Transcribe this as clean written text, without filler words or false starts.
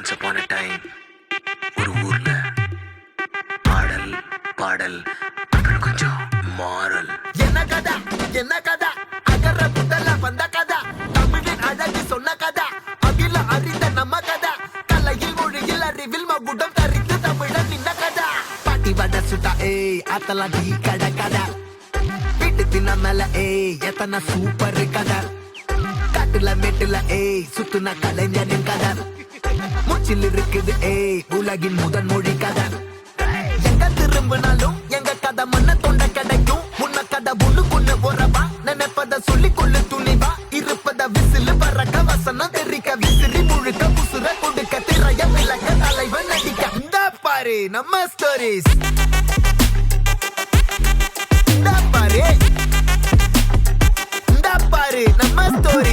Once upon a time ஒரு ஊர்ல ஆடல் பாடல் அப்புறம் கொஞ்சம் மாறல். என்ன கதா என்ன கதா அகர புதல வந்த கதா தமிழின் அழகு சொன்ன கதா அகில அறிந்த நம்ம கதா கலையில் மொழியில் அறிவில் மகுடம் தரித்து தமிழன் நின்ன கதா பாட்டி வட சுட்டா ஏய் அத்தலா டீ கட கதா வீட்டு தின்ன மேல ஏய் எத்தனை சூப்பர் கதா காட்டுல மேட்டுல ஏய் சுத்துன கலைஞனின் கதா மூச்சில் இருக்குது ஏய் உலகின் முதன் மொழி கதா எங்க திரும்பினாலும் எங்க கதை மண்ண தொண்ட கிடைக்கும் முன்ன கதை ஒண்ணுக்குன்னு உறவா நினைப்பத சொல்லி கொள்ளு துணிவா இருப்பத விசிலு வரக்க வசனம் தெரிக்க விசிறி முழுக்க புசுர கொடுக்க திரைய விளக்க தலைவன் நடிக்க இந்த பாரு நம்ம ஸ்டோரிஸ் இந்த பாரு நம்ம ஸ்டோரி